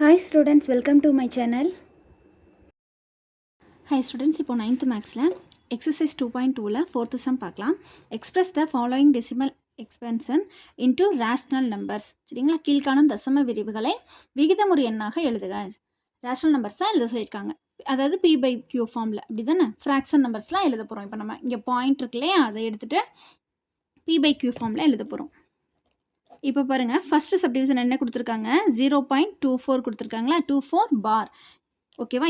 Hi students, welcome to my channel. Hi students, இப்போ 9th மேக்ஸில் exercise 2.2ல 4th sum பார்க்கலாம். Express the following decimal expansion into rational numbers. சரிங்களா, கீழ்காணும் தசம விரிவுகளை விகிதமுறு எண்ணாக எழுதுக. ரேஷ்னல் நம்பர்ஸ் தான் எழுத சொல்லியிருக்காங்க, அதாவது பி பை கியூ ஃபார்மில். அப்படி தானே ஃப்ராக்ஷன் நம்பர்ஸ்லாம் எழுத போகிறோம். இப்போ நம்ம இங்கே பாயிண்ட் இருக்கு இல்லையா, அதை எடுத்துகிட்டு பி பை கியூ ஃபார்மில் எழுத போகிறோம். இப்போ பாருங்கள், ஃபஸ்ட்டு சப்டிவிஷன் என்ன கொடுத்துருக்காங்க, 0.24 கொடுத்துருக்காங்களா, 24 பார். ஓகேவா,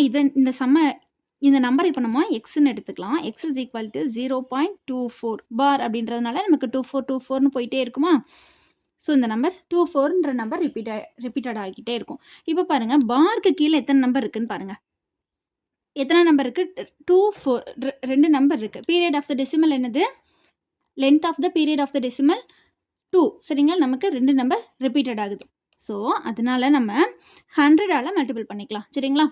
இந்த நம்பர் இப்போ நம்ம எக்ஸ்ன்னு எடுத்துக்கலாம். எக்ஸ் இஸ் ஈக்குவல் டு 0.24 பார் அப்படின்றதுனால நமக்கு 2424ன்னு போயிட்டே இருக்குமா. ஸோ இந்த நம்பர் 24ன்ற நம்பர் ரிப்பீட்டட் ஆகிக்கிட்டே இருக்கும். இப்போ பாருங்கள், பாருக்கு கீழே எத்தனை நம்பர் இருக்குதுன்னு பாருங்கள். எத்தனை நம்பர் இருக்குது? 24, ரெண்டு நம்பர் இருக்குது. பீரியட் ஆஃப் த டெசிமல் என்னது? Length of the period of the decimal 2. சரிங்களா, நமக்கு ரெண்டு நம்பர் ரிப்பீட்டட் ஆகுது. ஸோ அதனால் நம்ம 100ஆல் மல்டிபிள் பண்ணிக்கலாம். சரிங்களா,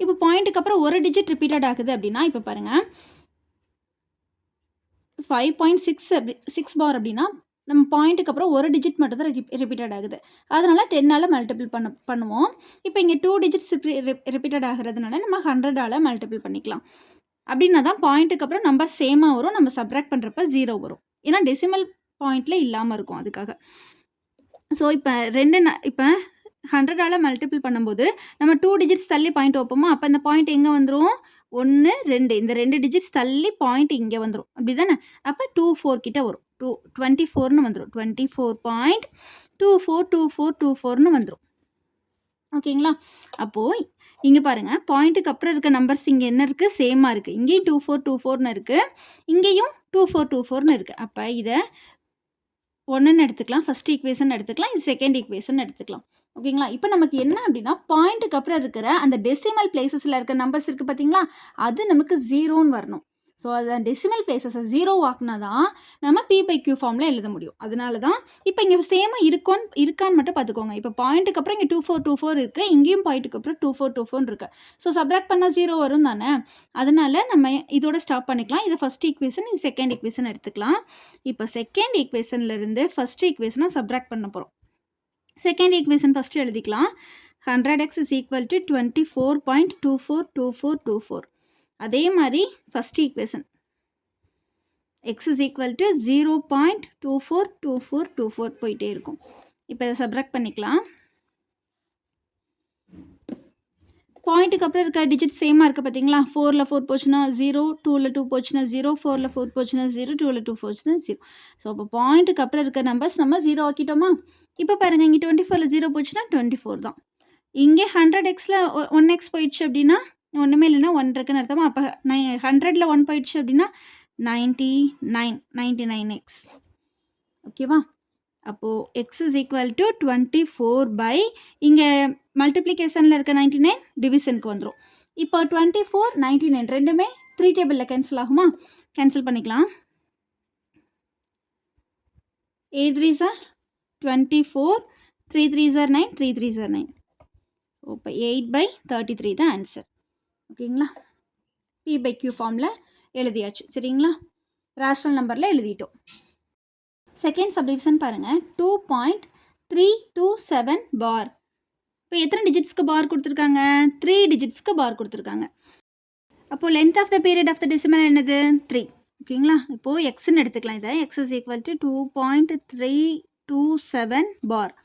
இப்போ பாயிண்ட்டுக்கு அப்புறம் ஒரு டிஜிட் ரிப்பீட்டட் ஆகுது அப்படின்னா, இப்போ பாருங்கள் 5.6 பார் அப்படின்னா நம்ம பாயிண்ட்டுக்கு அப்புறம் ஒரு டிஜிட் மட்டும் தான் ரிப்பீட்டட் ஆகுது. அதனால் 10ஆல் மல்டிபிள் பண்ணுவோம். இப்போ இங்கே 2 டிஜிட்ஸ் ரிப்பீட்டட் ஆகிறதுனால நம்ம 100ஆல் மல்டிபிள் பண்ணிக்கலாம். அப்படின்னா தான் பாயிண்ட்டுக்கு அப்புறம் நம்பர் சேமாக வரும், நம்ம சப்ராக்ட் பண்ணுறப்ப 0 வரும். ஏன்னா டெசிமல் பாயிண்டில் இல்லாமல் இருக்கும், அதுக்காக. ஸோ இப்போ இப்போ 100ஆல் மல்டிபிள் பண்ணும்போது நம்ம 2 டிஜிட்ஸ் தள்ளி பாயிண்ட் வைப்போமா, அப்போ இந்த பாயிண்ட் எங்கே வந்துடும்? 1 2, இந்த 2 டிஜிட்ஸ் தள்ளி பாயிண்ட் இங்கே வந்துடும். அப்படி தானே, அப்போ 24 கிட்ட வரும். 24ன்னு வந்துடும். 24.242424ன்னு வந்துடும். ஓகேங்களா, அப்போது இங்கே பாருங்கள், பாயிண்ட்டுக்கு அப்புறம் இருக்க நம்பர்ஸ் இங்கே என்ன இருக்குது? சேமாக இருக்குது. இங்கேயும் 2424ன்னு இருக்குது, இங்கேயும் 2424ன்னு இருக்குது. அப்போ இதை 1ன்னு எடுத்துக்கலாம், ஃபஸ்ட் ஈக்குவேஷன் எடுத்துக்கலாம், இது செகண்ட் ஈக்குவேஷன் எடுத்துக்கலாம். ஓகேங்களா, இப்போ நமக்கு என்ன அப்படின்னா, பாயிண்ட்டுக்கு அப்புறம் இருக்கிற அந்த டெசிமல் பிளேசஸில் இருக்க நம்பர்ஸ் இருக்குது பார்த்தீங்களா, அது நமக்கு 0ன்னு வரணும். ஸோ அதை டெசிமல் பிளேசஸை 0 ஆக்குனா தான் நம்ம பி பை கியூ ஃபார்மில் எழுத முடியும். அதனால தான் இப்போ இங்கே சேமாக இருக்கான்னு மட்டும் பார்த்துக்கோங்க. இப்போ பாயிண்ட்டுக்கு அப்புறம் இங்கே 2424 இருக்குது, இங்கேயும் பாயிண்ட்டுக்கு அப்புறம் 2424 இருக்குது. ஸோ சப்ராக்ட் பண்ணால் 0 வரும் தானே, அதனால் நம்ம இதோட ஸ்டாப் பண்ணிக்கலாம். இதை ஃபஸ்ட் ஈக்குவேஷன், இது செகண்ட் ஈக்குவேஷன் எடுத்துக்கலாம். இப்போ செகண்ட் ஈக்குவேஷன்லேருந்து ஃபஸ்ட் ஈக்குவேஷனை சப்ராக்ட் பண்ண போகிறோம். செகண்ட் ஈக்குவேஷன் ஃபஸ்ட்டு எழுதிக்கலாம். 100x is equal to 24.242424. அதே மாதிரி first equation x is equal to 0.242424 போயிட்டே இருக்கும். இப்போ இதை சப்ராக்ட் பண்ணிக்கலாம். பாயிண்ட்டுக்கு அப்புறம் இருக்க டிஜிட் சேமாக இருக்குது பார்த்தீங்களா, 4ல் 4 போச்சுன்னா 0, 2ல் 2 போச்சுன்னா 0, 4ல் 4 போச்சுன்னா 0, 2ல் 2 போச்சுன்னா 0. ஸோ அப்போ பாயிண்ட்டுக்கு அப்புறம் இருக்க நம்பர்ஸ் நம்ம 0 ஆக்கிட்டோமா. இப்போ பாருங்கள், இங்கே 24ல் 0 போச்சுன்னா 24 தான். இங்கே 100xல் 1x போயிடுச்சு அப்படின்னா ஒன்றுமே இல்லைன்னா 1 இருக்குன்னு அர்த்தமா. அப்போ 100ல் 1 போயிடுச்சு அப்படின்னா 99x. ஓகேவா, அப்போது x is equal to 24 by இங்கே மல்டிப்ளிகேஷனில் இருக்க 99 டிவிஷனுக்கு வந்துடும். இப்போ 24 99 ரெண்டுமே 3 டேபிளில் கேன்சல் ஆகுமா, கேன்சல் பண்ணிக்கலாம். 8 3s are 24, 3 3s are 9, 3 3s are 9. இப்போ 8/33 தான் ஆன்சர். ஓகேங்களா, பி பை கியூ ஃபார்மில் எழுதியாச்சு. சரிங்களா, ரேஷனல் நம்பரில் எழுதிட்டோம். செகண்ட் சப்டிவிஷன் பாருங்கள், 2.327 பார். இப்போ எத்தனை டிஜிட்ஸ்க்கு பார் கொடுத்துருக்காங்க? 3 டிஜிட்ஸ்க்கு பார் கொடுத்துருக்காங்க. அப்போது length of the period of the decimal என்னது? 3. ஓகேங்களா, இப்போது எக்ஸ்ன்னு எடுத்துக்கலாம். இதை x is equal to 2.327 bar.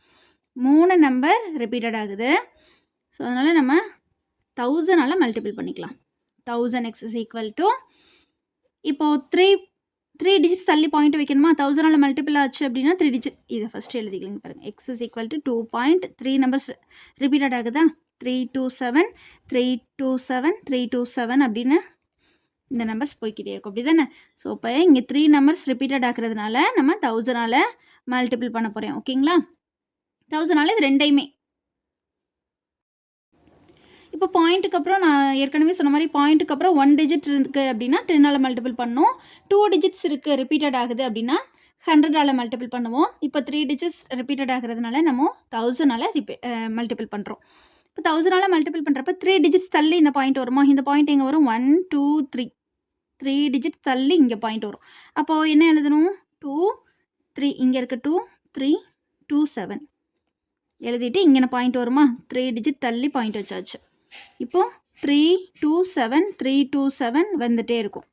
3 number repeated ஆகுது. ஸோ அதனால் நம்ம 1000ஆல் மல்டிபிள் பண்ணிக்கலாம். 1000x இஸ் ஈக்குவல் டு, இப்போது 3 டிஜிட்ஸ் தள்ளி பாயிண்ட் வைக்கணுமா, 1000ஆல் மல்டிபிள் ஆச்சு அப்படின்னா 3 டிஜிட். இதை ஃபஸ்ட்டு எழுதிக்கலாங்க. பாருங்கள், X is equal to 2.3 numbers repeated ஆகுதா, 327 327 327 அப்படின்னு இந்த நம்பர்ஸ் போய்கிட்டே இருக்கும். அப்படி தானே. ஸோ இப்போ இங்கே 3 நம்பர்ஸ் ரிப்பீட்டட் ஆகிறதுனால நம்ம 1000ஆல் மல்டிபிள் பண்ண போகிறோம். ஓகேங்களா, 1000ஆல் இது ரெண்டையுமே. இப்போ பாயிண்ட்டுக்கு அப்புறம் நான் ஏற்கனவே சொன்ன மாதிரி பாயிண்ட்டுக்கு அப்புறம் 1 டிஜிட் இருக்குது அப்படின்னா 10ஆல் மல்டிபிள் பண்ணணும். 2 டிஜிட்ஸ் இருக்குது ரிப்பீட்டட் ஆகுது அப்படின்னா 100ஆல் மல்டிபிள் பண்ணுவோம். இப்போ 3 டிஜிட்ஸ் ரிப்பீட்டட் ஆகிறதுனால நம்ம 1000ஆல் மல்டிபிள் பண்ணுறோம். இப்போ 1000ஆல் மல்டிபிள் பண்ணுறப்ப 3 டிஜிட்ஸ் தள்ளி இந்த பாயிண்ட் வருமா, இந்த பாயிண்ட் எங்கே வரும்? 1 2 3 டிஜிட் தள்ளி இங்கே பாயிண்ட் வரும். அப்போது என்ன எழுதணும்? 2 3, இங்கே இருக்க 2 3 2 7. எழுதிட்டு இங்கே பாயிண்ட் வருமா, 3 டிஜிட் தள்ளி பாயிண்ட் வச்சாச்சு. இப்போது 327 வந்துகிட்டே இருக்கும்.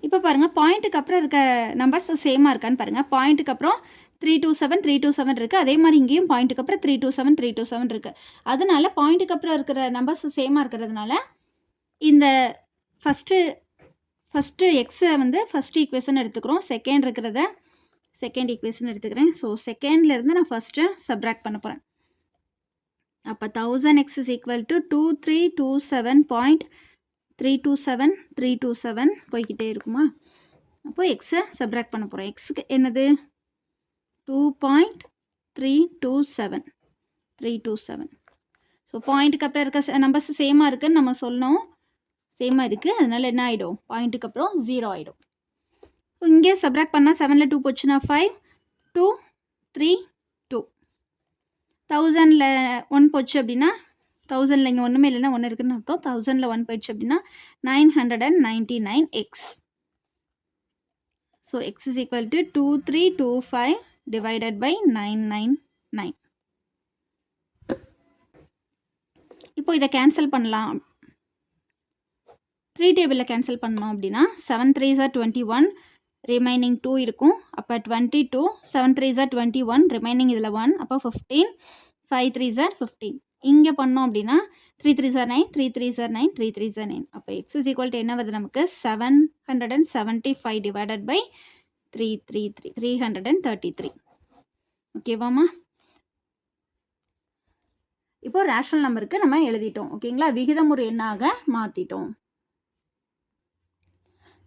இப்போ பாருங்கள், பாயிண்ட்டுக்கு அப்புறம் இருக்க நம்பர்ஸ் சேமாக இருக்கான்னு பாருங்கள். பாயிண்ட்டுக்கு அப்புறம் 327 இருக்குது. அதே மாதிரி இங்கேயும் பாயிண்ட்டுக்கு அப்புறம் 327 இருக்குது. அதனால் பாயிண்ட்டுக்கு அப்புறம் இருக்கிற நம்பர்ஸ் சேமாக இருக்கிறதுனால இந்த ஃபஸ்ட்டு எக்ஸை வந்து ஃபஸ்ட்டு ஈக்குவேஷன் எடுத்துக்கிறோம். செகண்ட் இருக்கிறத செகண்ட் ஈக்குவேஷன் எடுத்துக்கிறேன். ஸோ செகண்ட்லேருந்து நான் ஃபஸ்ட்டு சப்ராக்ட் பண்ண போகிறேன். அப்போ 1000x is equal to 2327.327 போய்கிட்டே இருக்குமா. அப்போது எக்ஸை சப்ராக்ட் பண்ண போகிறோம். எக்ஸுக்கு என்னது 2.327. ஸோ பாயிண்ட்டுக்கு அப்புறம் இருக்க நம்பர்ஸ் சேமாக இருக்குதுன்னு நம்ம சொன்னோம். சேமாக இருக்குது, அதனால் என்ன ஆகிடும், பாயிண்ட்டுக்கு அப்புறம் 0 ஆகிடும். இங்கே சப்ராக்ட் பண்ணால் 7ல் 2 போச்சுன்னா 5, 2, 3, 2. 1000ல் 1 போச்சு அப்படின்னா, 1000ல் இங்கே ஒன்றுமே இல்லைன்னா 1 இருக்குதுன்னு அர்த்தம். 1000ல் 1 போயிடுச்சு அப்படின்னா 999x. So x is equal to 2325 divided by 999. இப்போ இதை கேன்சல் பண்ணலாம். 3 டேபிளில் கேன்சல் பண்ணோம் அப்படின்னா 7 3s are 21, ரிமைனிங் 2 இருக்கும். அப்போ 22, 7 3s are 21, ரிமைனிங் இதில் 1, அப்போ 15, 5 3s are 15. இங்கே பண்ணோம் அப்படின்னா 3 3s are 9, 3 3s are 9, 3 3s are 9. அப்போ x is equal to என்ன வருது நமக்கு, 775 divided by 333. ஓகேவாம்மா. இப்போ ரேஷனல் நம்பருக்கு நம்ம எழுதிட்டோம். ஓகேங்களா, விகிதமுறு எண்ணாக மாற்றிட்டோம்.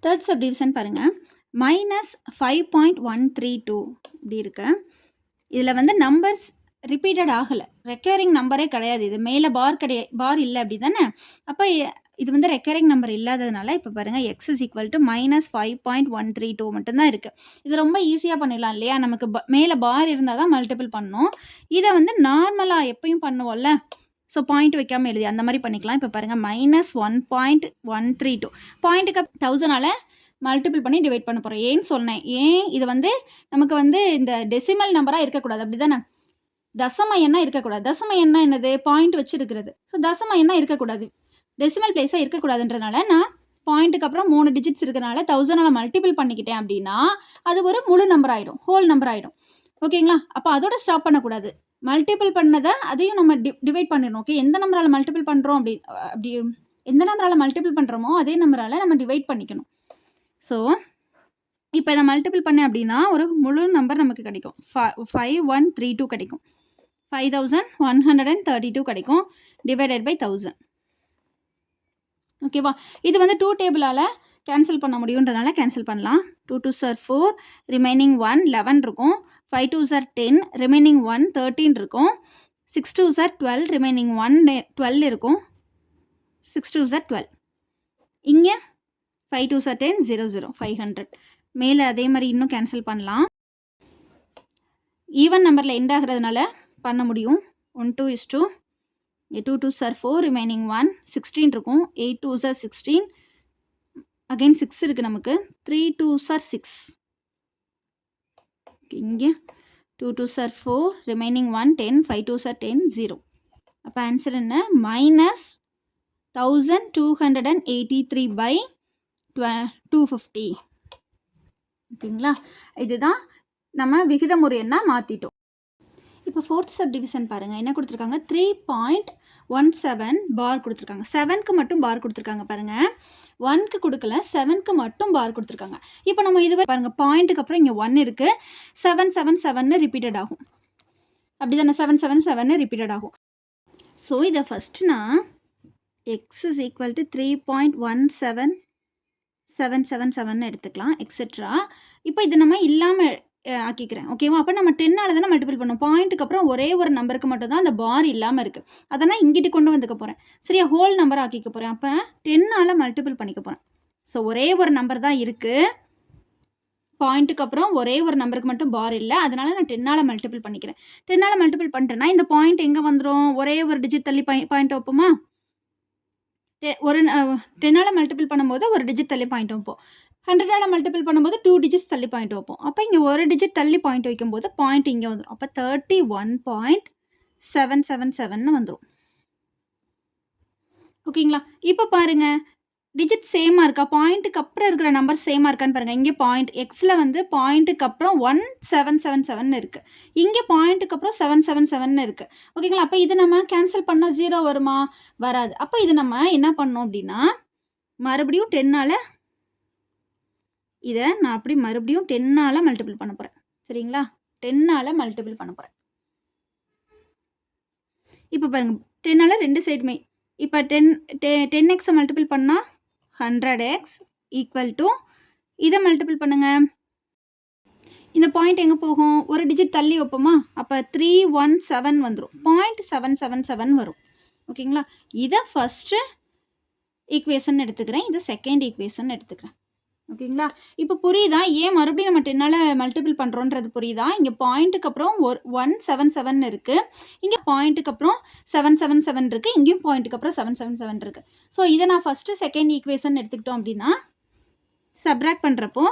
தேர்ட் சப்டிவிஷன் பாருங்கள், -5.132 இப்படி இருக்கு. இதில் வந்து நம்பர்ஸ் ரிப்பீட்டட் ஆகலை, ரெக்கரிங் நம்பரே கிடையாது. இது மேலே பார் இல்லை அப்படி தானே. அப்போ இது வந்து ரெக்கரிங் நம்பர் இல்லாததுனால இப்போ பாருங்கள், x is equal to -5.132 மட்டும்தான் இருக்குது. இது ரொம்ப ஈஸியாக பண்ணிடலாம் இல்லையா. நமக்கு மேலே பார் இருந்தால் தான் மல்டிபிள் பண்ணணும். இதை வந்து நார்மலாக எப்பயும் பண்ணுவோம்ல, ஸோ பாயிண்ட் வைக்காமல் எழுதி அந்த மாதிரி பண்ணிக்கலாம். இப்போ பாருங்கள், -1.132 பாயிண்ட்டுக்கு 1000ஆல் மல்டிபிள் பண்ணி டிவைட் பண்ண போகிறோம். ஏன்னு சொன்னேன், இது வந்து நமக்கு வந்து இந்த டெசிமல் நம்பராக இருக்கக்கூடாது, அப்படி தானே. தசம எண்ணாக இருக்கக்கூடாது. தசம எண்ணா என்னது, பாயிண்ட் வச்சு இருக்கிறது. ஸோ தசம எண்ணா இருக்கக்கூடாது, டெசிமல் பிளேஸாக இருக்கக்கூடாதுன்றனால நான் பாயிண்ட்டுக்கு அப்புறம் 3 டிஜிட்ஸ் இருக்கிறனால 1000ஆல் மல்டிபிள் பண்ணிக்கிட்டேன் அப்படின்னா அது ஒரு முழு நம்பர் ஆகிடும், ஹோல் நம்பர் ஆகிடும். ஓகேங்களா. அப்போ அதோட ஸ்டாப் பண்ணக்கூடாது. மல்டிபிள் பண்ணதை அதையும் நம்ம டிவைட் பண்ணிடணும். ஓகே, எந்த நம்பரால் மல்டிபிள் பண்ணுறோம் அப்படி எந்த நம்பரால் மல்டிபிள் பண்ணுறோமோ அதே நம்பரால் நம்ம டிவைட் பண்ணிக்கணும். ஸோ இப்போ இதை மல்டிபிள் பண்ணேன் அப்படின்னா ஒரு முழு நம்பர் நமக்கு கிடைக்கும். 5132 கிடைக்கும். 5132 கிடைக்கும் டிவைடட் பை 1000. ஓகேவா. இது வந்து 2 டேபிளால் கேன்சல் பண்ண முடியுன்றனால கேன்சல் பண்ணலாம். 2 2s are 4, ரிமைனிங் 1 11 இருக்கும். 5 2s are 10, ரிமைனிங் 1 13 இருக்கும். 6 2s are 12, ரிமைனிங் 1 12 இருக்கும். 6 2s are 12. இங்கே 5 2s are 10, 0 0 500. மேலே அதே மாதிரி இன்னும் கேன்சல் பண்ணலாம். ஈவன் நம்பரில் எண்ட் ஆகிறதுனால பண்ண முடியும். 1 2 is 2, 2 2s are 4, ரிமைனிங் 1 16 இருக்கும். 8 2s are 16, அகைன் 6 இருக்குது நமக்கு. 3 2s are 6. இங்கே 2 2s are 4, remaining 1 10, 5 2s are 10, 0. அப்போ ஆன்சர் என்ன, -1283 by 250. ஓகேங்களா. இதுதான் நம்ம விகிதமுறு எண்ணாக மாற்றிட்டோம். இப்போ ஃபோர்த் சப்டிவிஷன் பாருங்கள், என்ன கொடுத்துருக்காங்க, 3.17 பார் கொடுத்துருக்காங்க. 7க்கு மட்டும் பார் கொடுத்துருக்காங்க பாருங்கள், 1க்கு கொடுக்கல, 7க்கு மட்டும் பார் கொடுத்துருக்காங்க. இப்போ நம்ம இதுவே பாருங்கள், பாயிண்ட்டுக்கு அப்புறம் இங்கே 1 இருக்குது, 777 ரிப்பீட்டட் ஆகும். அப்படி தானே, 777 ரிப்பீட்டட் ஆகும். ஸோ இதை ஃபஸ்ட்டு நான் x is equal to 3.17777 எடுத்துக்கலாம், எக்ஸெட்ரா. இப்போ இது நம்ம இல்லாமல் ஆக்கிக்கிறேன். ஓகேவா. அப்போ நம்ம 10ஆல் தானே மல்டிபிள் பண்ணோம். பாயிண்ட்டுக்கு அப்புறம் ஒரே ஒரு நம்பருக்கு மட்டும் தான் அந்த பார் இல்லாமல் இருக்குது. அதனால் இங்கிட்டு கொண்டு வந்துக்க போகிறேன். சரியா, ஹோல் நம்பர் ஆக்கிக்க போகிறேன். அப்போ 10ஆல் மல்டிபிள் பண்ணிக்க போகிறேன். ஸோ ஒரே ஒரு நம்பர் தான் இருக்குது, பாயிண்ட்டுக்கு அப்புறம் ஒரே ஒரு நம்பருக்கு மட்டும் பார் இல்லை. அதனால் நான் 10ஆல் மல்டிபிள் பண்ணிக்கிறேன். 10ஆல் மல்டிபிள் பண்ணிட்டேன்னா இந்த பாயிண்ட் எங்கே வந்துடும், ஒரே ஒரு டிஜிட் தள்ளி பாயிண்ட் வைப்போமா. ஒரு 10ஆல் மல்டிபிள் பண்ணும்போது ஒரு டிஜிட் தள்ளி பாயிண்ட் வைப்போம். 100ஆல் மல்டிபிள் பண்ணும்போது 2 டிஜிட்ஸ் தள்ளி பாயிண்ட் வைப்போம். அப்போ இங்கே ஒரு டிஜிட் தள்ளி பாயிண்ட் வைக்கும்போது பாயிண்ட் இங்கே வந்துடும். அப்போ 31.32 777 வந்துரும். ஓகேங்களா? இப்போ பாருங்க, டிஜிட் சேமா இருக்கா? பாயிண்ட்டுக்கு அப்புறம் இருக்கிற நம்பர் சேமா இருக்கான்னு பாருங்க. இங்கே பாயிண்ட் எக்ஸில் வந்து பாயிண்ட்டுக்கு அப்புறம் 1777 இருக்கு. இங்கே பாயிண்ட்டுக்கு அப்புறம் 777 இருக்கு. ஓகேங்களா? அப்போ இது நம்ம கேன்சல் பண்ணால் 0 வருமா? வராது. அப்போ இது நம்ம என்ன பண்ணோம் அப்படின்னா, மறுபடியும் 10ஆல இதை நான் அப்படி மறுபடியும் 10ஆல மல்டிபிள் பண்ண போகிறேன். சரிங்களா? 10ஆல மல்டிபிள் பண்ண போகிறேன். இப்போ பாருங்க, 10ஆல ரெண்டு சைடுமே இப்போ 10x மல்டிபிள் பண்ணால் 100x ஈக்குவல் டு இதை மல்டிபிள் பண்ணுங்க. இந்த பாயிண்ட் எங்கே போகும்? ஒரு டிஜிட் தள்ளி வைப்போமா? அப்போ 317 வந்துடும். 0.777 வரும். ஓகேங்களா? இதை ஃபஸ்ட்டு ஈக்குவேஷன் எடுத்துக்கிறேன், இதை செகண்ட் ஈக்குவேஷன் எடுத்துக்கிறேன். ஓகேங்களா? இப்போ புரியுதா ஏன் மறுபடியும் நம்ம 10ஆல மல்டிபிள் பண்ணுறோன்றது புரியுதா? இங்கே பாயிண்ட்டுக்கு அப்புறம் 177 இருக்குது, இங்கே பாயிண்ட்டுக்கு அப்புறம் 777 இருக்குது, இங்கேயும் பாயிண்ட்டுக்கு அப்புறம் 777 இருக்குது. ஸோ இதை நான் ஃபஸ்ட்டு செகண்ட் ஈக்குவேஷன் எடுத்துக்கிட்டோம் அப்படின்னா சப்ராக்ட் பண்ணுறப்போ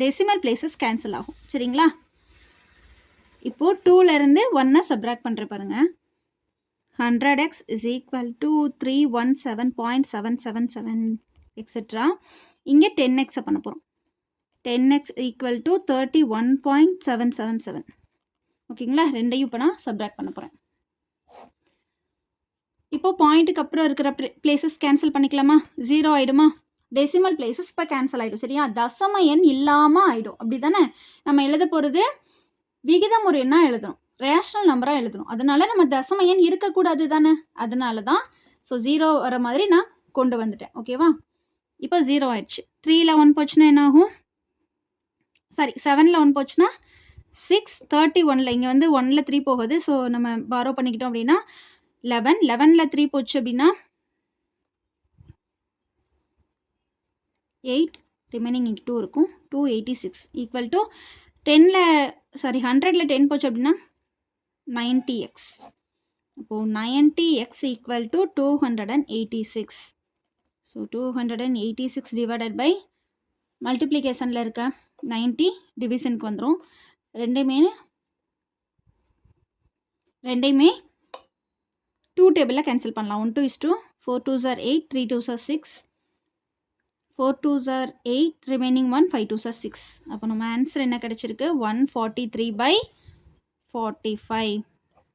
டெசிமல் பிளேசஸ் கேன்சல் ஆகும். சரிங்களா? இப்போது 2லேருந்து 1 சப்ராக்ட் பண்ணுற பாருங்க. 100x is equal to 317.777 etcetera. இங்கே 10x பண்ண போகிறோம். 10x equal to 31.777. ஓகேங்களா? ரெண்டையும் இப்போ நான் சப்ராக்ட் பண்ண போகிறேன். இப்போது பாயிண்ட்டுக்கு அப்புறம் இருக்கிற பிளேசஸ் கேன்சல் பண்ணிக்கலாமா? 0 ஆகிடுமா? டெசிமல் பிளேசஸ் இப்போ கேன்சல் ஆகிடும். சரியா? தசம எண் இல்லாமல் ஆகிடும். அப்படி தானே நம்ம எழுத போகிறது? விகிதமுறு எண்ணாக எழுதணும், ரேஷனல் நம்பராக எழுதணும். அதனால நம்ம தசம எண் இருக்கக்கூடாது தானே? அதனால தான் ஸோ 0 வர மாதிரி நான் கொண்டு வந்துட்டேன். ஓகேவா? இப்போ 0 ஆயிடுச்சு. 3ல் 1 போச்சுன்னா என்ன ஆகும்? சாரி, 7ல் 1 போச்சுன்னா 6, 31ல் இங்கே வந்து 1ல் 3 போகுது. ஸோ நம்ம பாரோ பண்ணிக்கிட்டோம் அப்படின்னா 11, 11ல் 3 போச்சு அப்படின்னா 8, ரிமைனிங் இங்கே 2 இருக்கும். 286 ஈக்குவல் டு 100ல் 10 போச்சு அப்படின்னா 90x. அப்போது 90x equal to 286. So 286 divided by மல்டிப்ளிகேஷனில் இருக்க 90 டிவிஷனுக்கு வந்துடும். ரெண்டையுமே 2 டேபிளில் கேன்சல் பண்ணலாம். 1 2 is 2, 4 2s are 8, 3 2s are 6, 4 2s are 8, remaining 1, 5 2s are 6. அப்போ நம்ம ஆன்சர் என்ன கிடச்சிருக்கு? 143/45.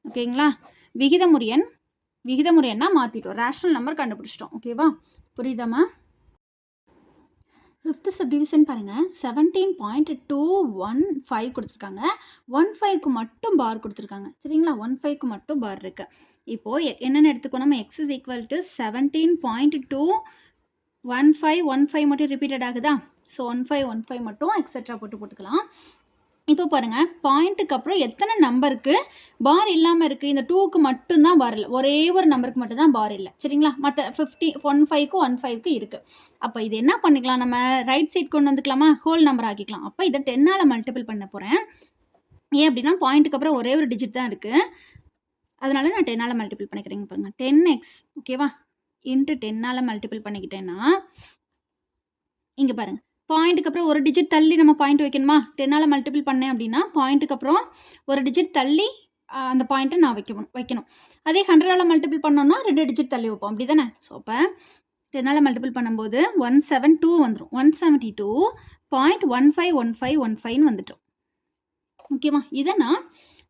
ஓகேங்களா? விகிதமுறு எண்ணா மாற்றிட்டோம், ரேஷனல் நம்பர் கண்டுபிடிச்சிட்டோம். ஓகேவா? புரியுதாம்மா? 5th சப்டிவிஷன் பாருங்கள். 17.215 கொடுத்துருக்காங்க. 15க்கு மட்டும் பார் கொடுத்துருக்காங்க. சரிங்களா? 15க்கு மட்டும் பார் இருக்குது. இப்போது என்னென்னு எடுத்துக்கோ, நம்ம x is equal to 17.215 மட்டும் ரிப்பீட்டட் ஆகுதா? ஸோ 1515 மட்டும் எக்ஸெட்ரா போட்டுக்கலாம். இப்போ பாருங்கள், பாயிண்ட்டுக்கு அப்புறம் எத்தனை நம்பருக்கு பார் இல்லாமல் இருக்குது? இந்த 2க்கு மட்டும்தான் பார் இல்லை, ஒரே ஒரு நம்பருக்கு மட்டும்தான் பார் இல்லை. சரிங்களா? மற்ற 15க்கும் 15க்கு இருக்குது. அப்போ இது என்ன பண்ணிக்கலாம்? நம்ம ரைட் சைட் கொண்டு வந்துக்கலாமா? Whole number ஆக்கிக்கலாம். அப்போ இதை 10ஆல் மல்டிபிள் பண்ண போகிறேன். ஏன் அப்படின்னா பாயிண்ட்டுக்கு அப்புறம் ஒரே ஒரு டிஜிட் தான் இருக்குது, அதனால நான் 10ஆல் மல்டிபிள் பண்ணிக்கிறேங்க. பாருங்கள், 10x ஓகேவா இன்ட்டு 10ஆல் மல்டிபிள் பண்ணிக்கிட்டேன்னா இங்கே பாருங்கள், பாயிண்ட்டுக்கு அப்புறம் ஒரு டிஜிட் தள்ளி நம்ம பாயிண்ட் வைக்கணுமா? 10ஆல் மல்டிபிள் பண்ணேன் அப்படின்னா பாயிண்ட்டுக்கு அப்புறம் ஒரு டிஜிட் தள்ளி அந்த பாயிண்ட்டை நான் வைக்கணும். அதே 100ஆல் மல்டிபிள் பண்ணோன்னா 2 டிஜிட் தள்ளி வைப்போம். அப்படி தானே? ஸோ அப்போ 10ஆல் மல்டிபிள் பண்ணும்போது 172 வந்துடும். 172.151515 வந்துட்டோம். ஓகேவா? இதை நான்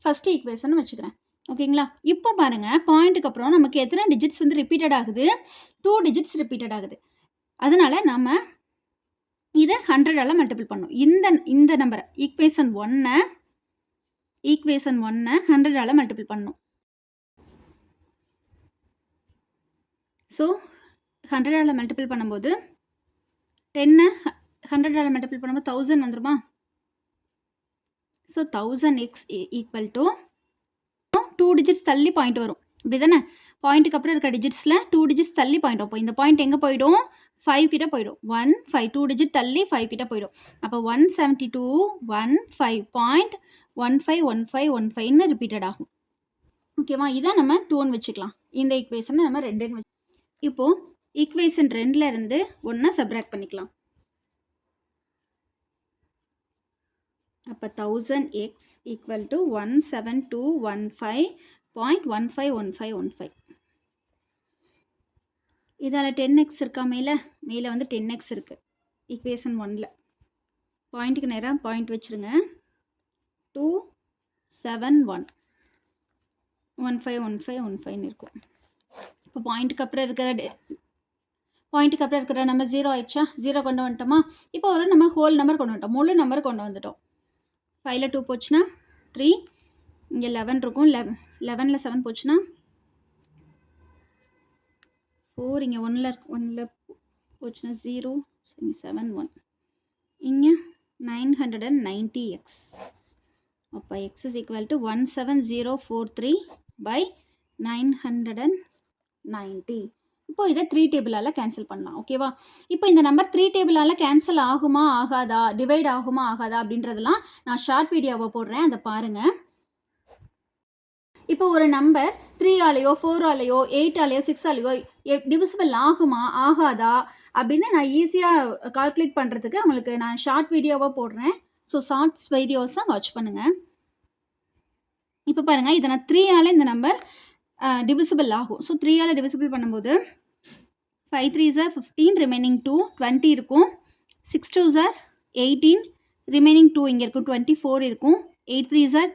ஃபஸ்ட்டு ஈக்குவேஷன் வச்சுக்கிறேன். ஓகேங்களா? இப்போ பாருங்கள், பாயிண்ட்டுக்கு அப்புறம் நமக்கு எத்தனை டிஜிட்ஸ் வந்து ரிப்பீட்டட் ஆகுது? 2 டிஜிட்ஸ் ரிப்பீட்டட் ஆகுது. அதனால் நம்ம இதை 100ஆல் மல்டிபிள் பண்ணணும். இந்த நம்பரை ஈக்குவேஷன் 1 100ஆல் மல்டிபிள் பண்ணணும். ஸோ 100ஆல் மல்டிபிள் பண்ணும்போது 10 100ஆல் மல்டிபிள் பண்ணும்போது 1000 வந்துருமா? So 1000x equal to 2 digits தள்ளி பாயிண்ட் வரும். இப்படி தானே? பாயிண்ட்டுக்கு அப்புறம் இருக்க டிஜிட்ஸில் 2 டிஜிட்ஸ் தள்ளி பாயிண்ட் வைப்போம். இந்த பாயிண்ட் எங்கே போயிடும்? 5 கிட்ட போயிடும். 1 5 2 டிஜிட் தள்ளி 5 கிட்ட போயிடும். அப்போ 172.151515 ரிப்பீட்டட் ஆகும். ஓகேவா? இதை நம்ம 2ன்னு வச்சுக்கலாம். இந்த ஈக்குவேஷனை நம்ம 2ன்னு வச்சு இப்போது ஈக்குவேஷன் 2லேருந்து 1 சப்ராக்ட் பண்ணிக்கலாம். அப்போ 1000x ஈக்குவல் டு 17215 0.151515. இதால் 10x இருக்கா, மேலே வந்து 10x இருக்குது ஈக்குவேஷன் 1ல். பாயிண்ட்டுக்கு நேராக பாயிண்ட் வச்சுருங்க. 271 151515 இருக்கும். இப்போ பாயிண்ட்டுக்கு அப்புறம் இருக்கிற நம்ம 0 ஆயிடுச்சா, 0 கொண்டு வந்துட்டோமா. இப்போ ஒரு நம்ம ஹோல் நம்பர் கொண்டு வந்துட்டோம், முழு நம்பர் கொண்டு வந்துட்டோம். 5ல் 2 போச்சுன்னா 3, இங்கே 11 இருக்கும், 11ல் 7 போச்சுன்னா 4, இங்கே 1ல் போச்சுன்னா 0, 7 1, இங்கே 990x. அப்போ x is equal to 17043/990. இப்போ இதை 3 டேபிளால் கேன்சல் பண்ணலாம். ஓகேவா. இப்போ இந்த நம்பர் 3 டேபிளால் கேன்சல் ஆகுமா ஆகாதா, டிவைட் ஆகுமா ஆகாதா அப்படின்றதெல்லாம் நான் ஷார்ட் வீடியோவை போடுறேன், அதை பாருங்கள். இப்போ ஒரு நம்பர் 3 ஆலையோ 4 ஆலையோ 8 ஆலையோ 6 ஆலையோ டிவிசிபிள் ஆகுமா ஆகாதா அப்படின்னு நான் ஈஸியாக கால்குலேட் பண்ணுறதுக்கு உங்களுக்கு நான் ஷார்ட் வீடியோவாக போடுறேன். ஸோ ஷார்ட்ஸ் வீடியோஸை வாட்ச் பண்ணுங்கள். இப்போ பாருங்கள், இதை நான் 3 ஆல் இந்த நம்பர் டிவிசிபிள் ஆகும். ஸோ 3 ஆல் டிவிசிபிள் பண்ணும்போது 5 3s are 15, ரிமைனிங் 2 20 இருக்கும். 6 2s are 18, ரிமைனிங் 2 இங்கே இருக்கும், 24 இருக்கும். 8 3s are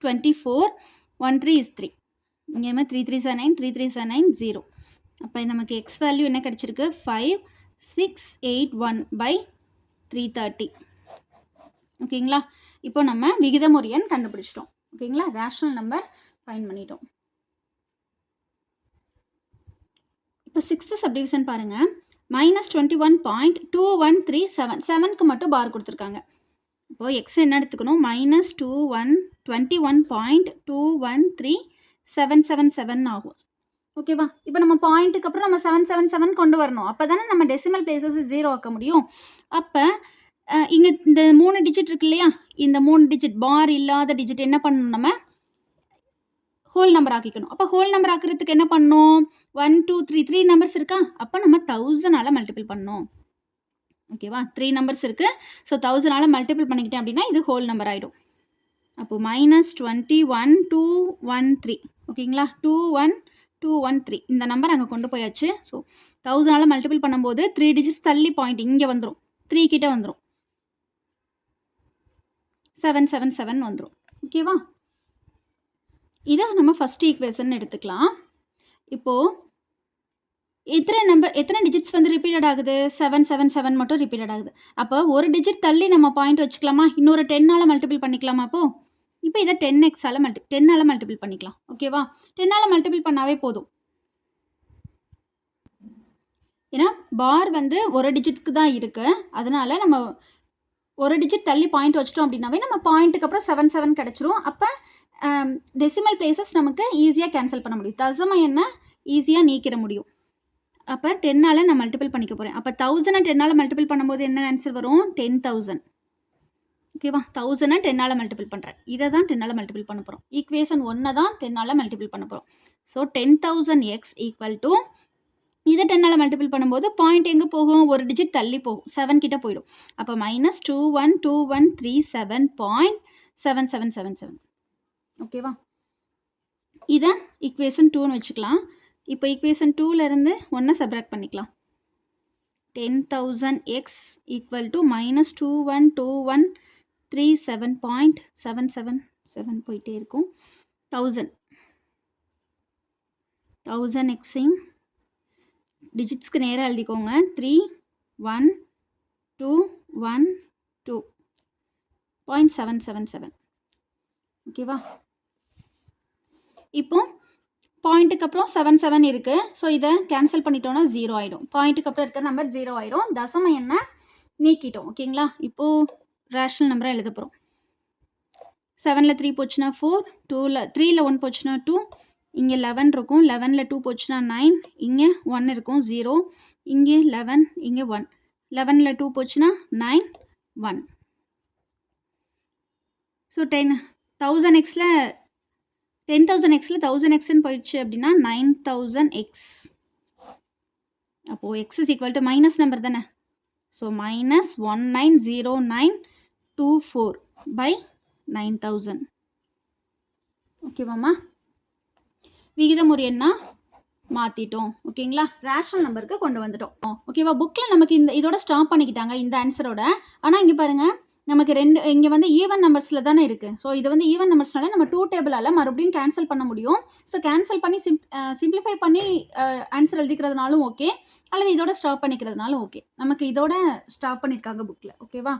24, 1 3 is 3. இங்கே 3 3s are 9, 3 3s are 9, 0. அப்போ நமக்கு எக்ஸ் வேல்யூ என்ன கிடச்சிருக்கு, 5681/330. ஓகேங்களா. இப்போ நம்ம விகிதமுறு எண் கண்டுபிடிச்சிட்டோம். ஓகேங்களா, ரேஷனல் நம்பர் ஃபைண்ட் பண்ணிட்டோம். இப்போ 6th சப்டிவிஷன் பாருங்கள். -21.2137, 7க்கு மட்டும் பார் கொடுத்துருக்காங்க. இப்போது எக்ஸ் என்ன எடுத்துக்கணும், -21.213777 ஆகும். ஓகேவா. இப்போ நம்ம பாயிண்ட்டுக்கு அப்புறம் நம்ம 777 கொண்டு வரணும். அப்போ தானே நம்ம டெசிமல் பிளேசஸ் 0 ஆக்க முடியும். அப்போ இங்கே இந்த 3 டிஜிட் இருக்கு இல்லையா, இந்த 3 டிஜிட் பார் இல்லாத டிஜிட் என்ன பண்ணணும், நம்ம ஹோல் நம்பர் ஆக்கிக்கணும். அப்போ ஹோல் நம்பர் ஆக்கிறதுக்கு என்ன பண்ணணும், 1 2 3 நம்பர்ஸ் இருக்கா, அப்போ நம்ம 1000ஆல் மல்டிபிள் பண்ணணும். ஓகேவா. 3 நம்பர்ஸ் இருக்குது. ஸோ 1000ஆல் மல்டிபிள் பண்ணிக்கிட்டேன் அப்படின்னா இது ஹோல் நம்பர் ஆகிடும். அப்போது -21213. ஓகேங்களா, 21213 இந்த நம்பர் அங்கே கொண்டு போயாச்சு. ஸோ 1000ஆல் மல்டிபிள் பண்ணும்போது 3 டிஜிட்ஸ் தள்ளி பாயிண்ட் இங்கே வந்துடும், 3 கிட்டே வந்துடும், 777 வந்துடும். ஓகேவா. இதை நம்ம ஃபஸ்ட் ஈக்குவேஷன் எடுத்துக்கலாம். இப்போது எத்தனை டிஜிட்ஸ் வந்து ரிப்பீட்டட் ஆகுது, 777 மட்டும் ரிப்பீட்டட் ஆகுது. அப்போ ஒரு டிஜிட் தள்ளி நம்ம பாயிண்ட் வச்சுக்கலாமா, இன்னொரு 10ஆல் மல்டிபிள் பண்ணிக்கலாமா. அப்போது இப்போ இதை 10xஆல் 10ஆல் மல்டிபிள் பண்ணிக்கலாம். ஓகேவா. 10ஆல் மல்டிபிள் பண்ணாவே போதும். ஏன்னா பார் வந்து ஒரு டிஜிட்ஸ்க்கு தான் இருக்குது, அதனால் நம்ம ஒரு டிஜிட் தள்ளி பாயிண்ட் வச்சிட்டோம் அப்படின்னாவே நம்ம பாயிண்ட்டுக்கு அப்புறம் 77 கிடச்சிரும். அப்போ டெசிமல் பிளேசஸ் நமக்கு ஈஸியாக கேன்சல் பண்ண முடியும், தசம எண்ணை ஈஸியாக நீக்கிட முடியும். அப்போ 10ஆல் நான் மல்டிபிள் பண்ணிக்க போகிறேன். அப்போ 1000 10ஆல் மல்டிபிள் பண்ணும்போது என்ன ஆன்சர் வரும், 10,000. ஓகேவா. 1000 10ஆல் மல்டிபிள் பண்ணுறேன், இதை தான் 10ஆல் மல்டிபிள் பண்ண போகிறோம். ஈக்குவேஷன் 1 தான் 10ஆல் மல்டிபிள் பண்ண போகிறோம். ஸோ 10,000x ஈக்குவல் டு இதை 10ஆல் மல்டிபிள் பண்ணும்போது பாயிண்ட் எங்கே போகும், ஒரு டிஜிட் தள்ளி போகும், 7 கிட்ட போயிடும். அப்போ -212137.7777. ஓகேவா. இதை ஈக்குவேஷன் 2ன்னு வச்சுக்கலாம். இப்போ ஈக்குவேஷன் 2லேருந்து 1 சப்ராக்ட் பண்ணிக்கலாம். 10,000x ஈக்குவல் டு -212137.777 போயிட்டே இருக்கும். 1000xையும் டிஜிட்ஸ்க்கு நேராக எழுதிக்கோங்க. 31212.777. ஓகேவா. இப்போ பாயிண்ட்டுக்கு அப்புறம் 77 இருக்குது. ஸோ இதை கேன்சல் பண்ணிட்டோன்னா 0 ஆகிடும். பாயிண்ட்டுக்கு அப்புறம் இருக்கிற நம்பர் 0 ஆகிடும், தசம எண்ணை நீக்கிட்டோம். ஓகேங்களா. இப்போது ரேஷனல் நம்பராக எழுத போகிறோம். 7ல் 3 போச்சுன்னா 4, 3ல் 1 போச்சுன்னா 2, இங்கே 11 இருக்கும், 11ல் 2 போச்சுன்னா 9, இங்கே 1 இருக்கும், 0, இங்கே 11, இங்கே 1, 11ல் 2 போச்சுன்னா 9 1. ஸோ 10,000xல் 1000xன்னு போயிடுச்சு அப்படின்னா 9000x. அப்போது x is equal to minus number தானே. ஸோ -190924/9000. ஓகேவாம்மா. விகிதமுறு எண்ணா மாற்றிட்டோம். ஓகேங்களா? ரேஷனல் நம்பருக்கு கொண்டு வந்துட்டோம். ஓகேவா? புக்கில் நமக்கு இதோட ஸ்டாப் பண்ணிக்கிட்டாங்க இந்த ஆன்சரோட. ஆனால் இங்கே பாருங்கள், நமக்கு இங்கே வந்து ஈவன் நம்பர்ஸில் தானே இருக்குது. ஸோ இது வந்து ஈவன் நம்பர்ஸ்னால நம்ம 2 டேபிளால் மறுபடியும் கேன்சல் பண்ண முடியும். ஸோ கேன்சல் பண்ணி சிம்பிளிஃபை பண்ணி ஆன்சர் எழுதிக்கிறதுனாலும் ஓகே, அல்லது இதோட ஸ்டாப் பண்ணிக்கிறதுனாலும் ஓகே. நமக்கு இதோட ஸ்டாப் பண்ணியிருக்காங்க புக்கில். ஓகேவா?